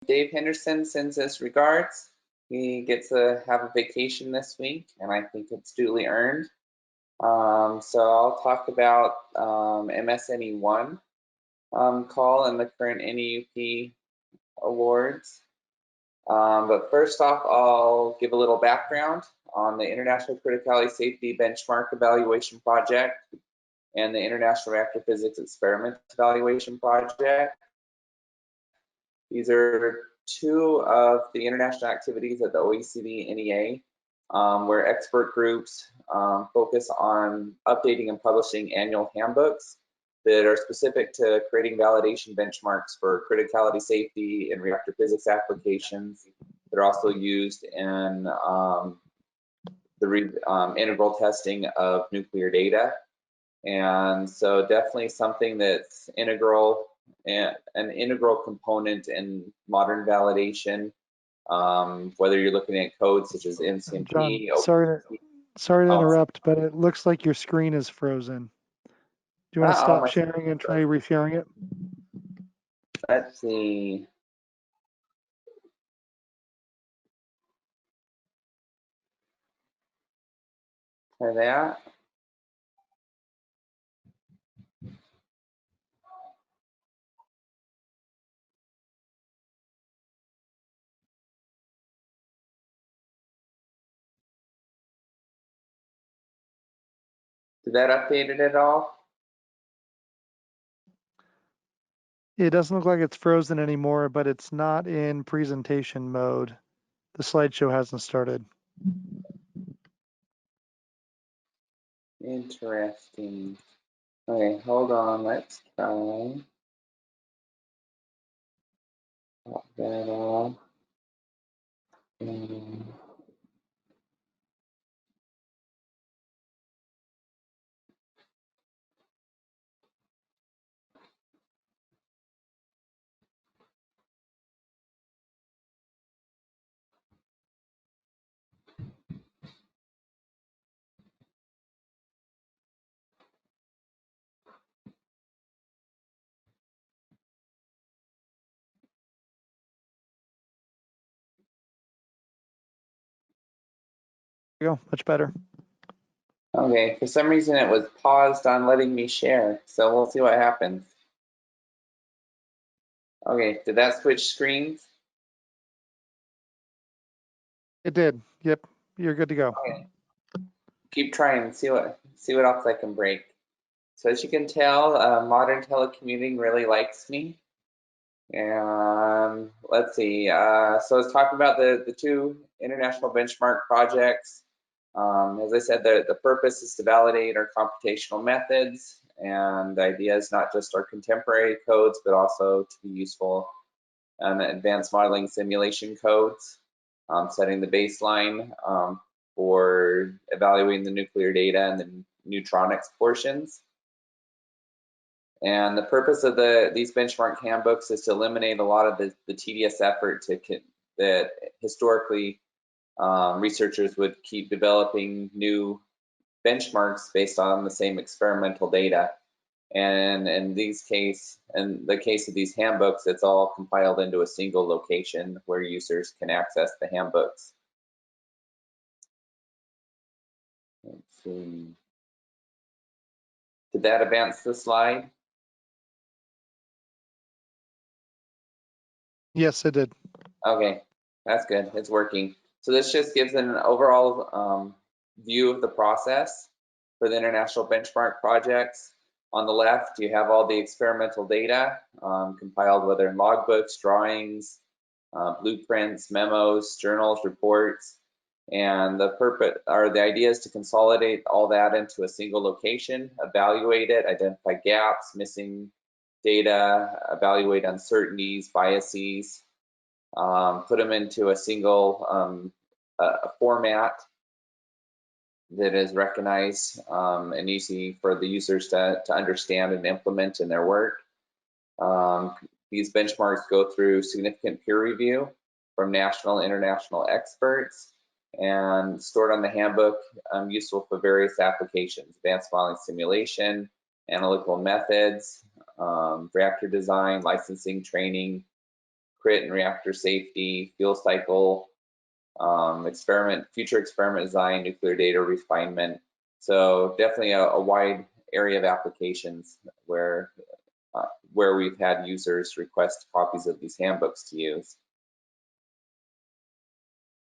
Dave Henderson sends his regards. He gets to have a vacation this week, and I think it's duly earned. So I'll talk about MS-NE-1 call and the current NEUP awards. But first off, I'll give a little background on the International Criticality Safety Benchmark Evaluation Project and the International Reactor Physics Experiment Evaluation Project. These are two of the international activities at the OECD NEA, where expert groups focus on updating and publishing annual handbooks that are specific to creating validation benchmarks for criticality safety and reactor physics applications that are also used in the integral testing of nuclear data. And so definitely something that's integral, and an integral component in modern validation, whether you're looking at codes such as MCMP. John, sorry to interrupt, but it looks like your screen is frozen. Do you want to stop sharing and try resharing it? Let's see. Try that. Did that update it at all? It doesn't look like it's frozen anymore, but it's not in presentation mode. The slideshow hasn't started. Interesting. Okay, hold on. Let's try. Pop that off. There you go, much better. Okay, for some reason it was paused on letting me share, so we'll see what happens. Okay, did that switch screens? It did. Yep, you're good to go. Okay. Keep trying, see what else I can break. So as you can tell, modern telecommuting really likes me. And let's see, so I was talking about the two international benchmark projects. As I said, the purpose is to validate our computational methods, and the idea is not just our contemporary codes, but also to be useful in advanced modeling simulation codes, setting the baseline for evaluating the nuclear data and the neutronics portions. And the purpose of these benchmark handbooks is to eliminate a lot of the tedious effort that historically researchers would keep developing new benchmarks based on the same experimental data. And in the case of these handbooks, it's all compiled into a single location where users can access the handbooks. Let's see. Did that advance the slide? Yes, it did. Okay, that's good. It's working. So this just gives an overall view of the process for the international benchmark projects. On the left, you have all the experimental data compiled, whether in logbooks, drawings, blueprints, memos, journals, reports. And the idea is to consolidate all that into a single location, evaluate it, identify gaps, missing data, evaluate uncertainties, biases, put them into a single format that is recognized and easy for the users to understand and implement in their work. These benchmarks go through significant peer review from national and international experts and stored on the handbook, useful for various applications: advanced modeling simulation, analytical methods, reactor design, licensing, training, crit and reactor safety, fuel cycle, future experiment design, nuclear data refinement. So definitely a wide area of applications where we've had users request copies of these handbooks to use.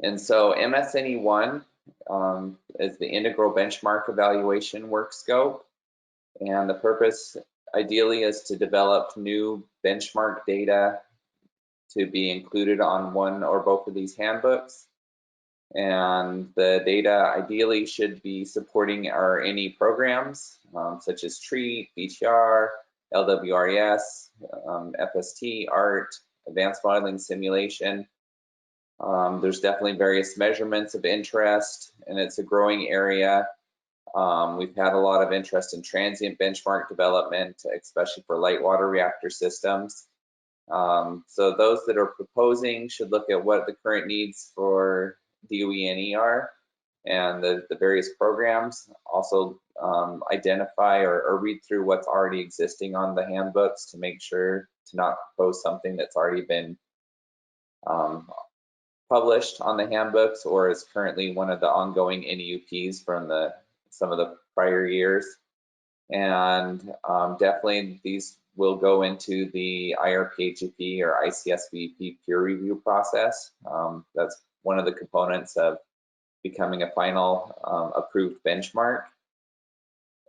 And so MS-NE-1 is the integral benchmark evaluation work scope. And the purpose ideally is to develop new benchmark data to be included on one or both of these handbooks. And the data ideally should be supporting our NE programs, such as TREAT, BTR, LWRES, FST, ART, advanced modeling simulation. There's definitely various measurements of interest, and it's a growing area. We've had a lot of interest in transient benchmark development, especially for light water reactor systems. So those that are proposing should look at what the current needs for DOE-NE are and the various programs. Also identify or read through what's already existing on the handbooks to make sure to not propose something that's already been published on the handbooks or is currently one of the ongoing NEUPs from some of the prior years. And definitely these will go into the IRPHEP or ICSVP peer review process. That's one of the components of becoming a final approved benchmark.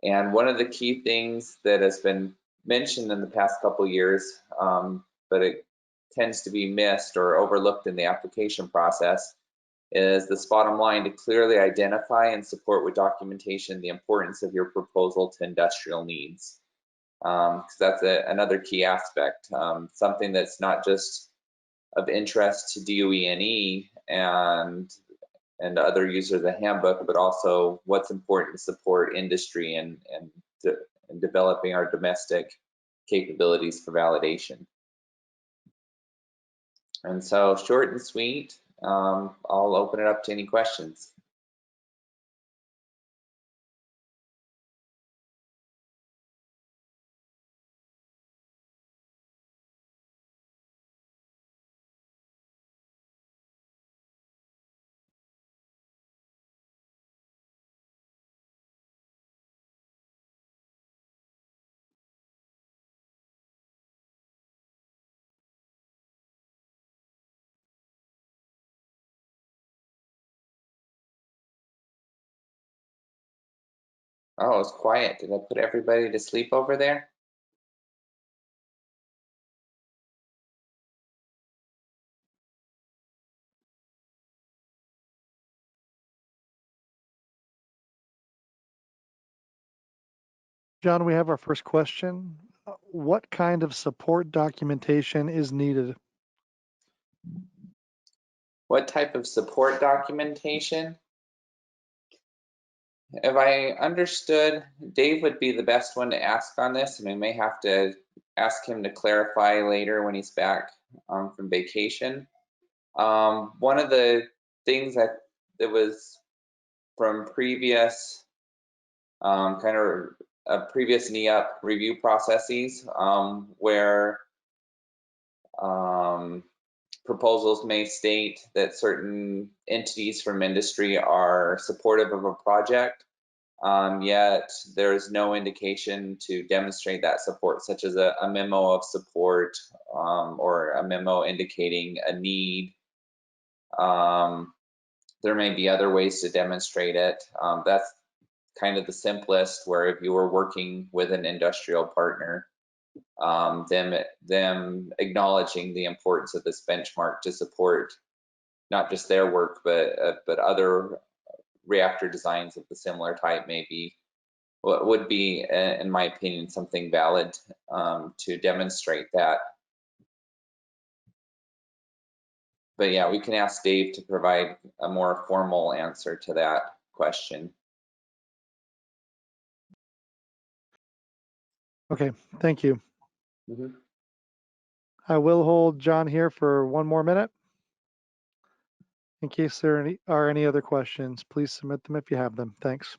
And one of the key things that has been mentioned in the past couple of years, but it tends to be missed or overlooked in the application process, is this bottom line: to clearly identify and support with documentation the importance of your proposal to industrial needs. Because that's another key aspect, something that's not just of interest to DOE-NE and other users of the handbook, but also what's important to support industry and developing our domestic capabilities for validation. And so short and sweet, I'll open it up to any questions. Oh, it's quiet. Did I put everybody to sleep over there? John, we have our first question. What kind of support documentation is needed? What type of support documentation? If I understood, Dave would be the best one to ask on this, and we may have to ask him to clarify later when he's back from vacation. One of the things that was from previous previous NEUP review processes where proposals may state that certain entities from industry are supportive of a project, yet there's no indication to demonstrate that support, such as a memo of support or a memo indicating a need. There may be other ways to demonstrate it. That's kind of the simplest, where if you were working with an industrial partner, them acknowledging the importance of this benchmark to support not just their work, but other reactor designs of the similar type maybe would be, in my opinion, something valid to demonstrate that. But yeah, we can ask Dave to provide a more formal answer to that question. Okay, thank you. Mm-hmm. I will hold John here for one more minute. In case there are any other questions, please submit them if you have them. Thanks.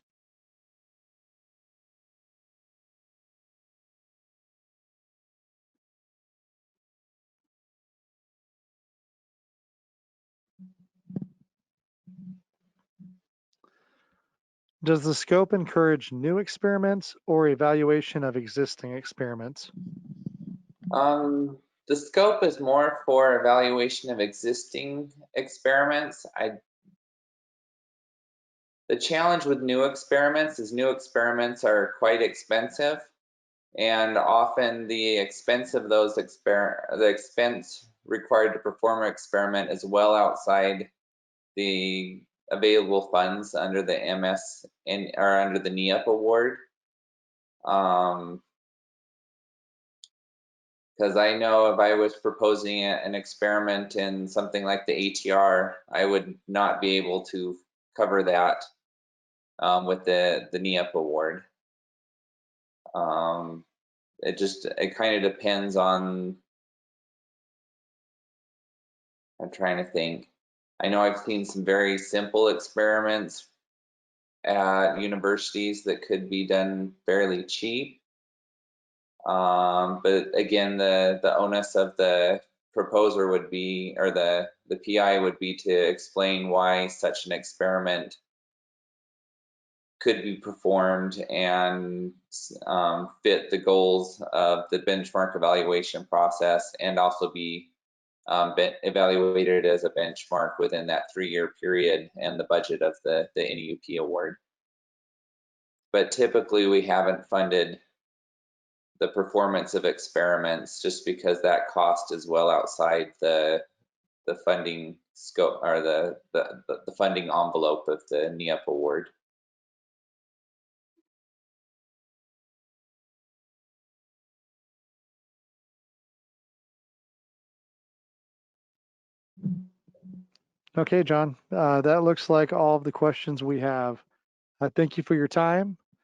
Does the scope encourage new experiments or evaluation of existing experiments? The scope is more for evaluation of existing experiments. The challenge with new experiments is new experiments are quite expensive, and often the expense of those the expense required to perform an experiment is well outside the available funds under the or under the NEIP award. Because I know if I was proposing an experiment in something like the ATR, I would not be able to cover that with the NEIP award. It kind of depends on, I'm trying to think. I know I've seen some very simple experiments at universities that could be done fairly cheap. But again, the onus of the proposer would be, or the PI would be to explain why such an experiment could be performed and fit the goals of the benchmark evaluation process, and also be evaluated as a benchmark within that 3-year period and the budget of the NEUP award. But typically we haven't funded the performance of experiments just because that cost is well outside the funding scope, or the funding envelope of the NEIP award. Okay, John, that looks like all of the questions we have. I thank you for your time.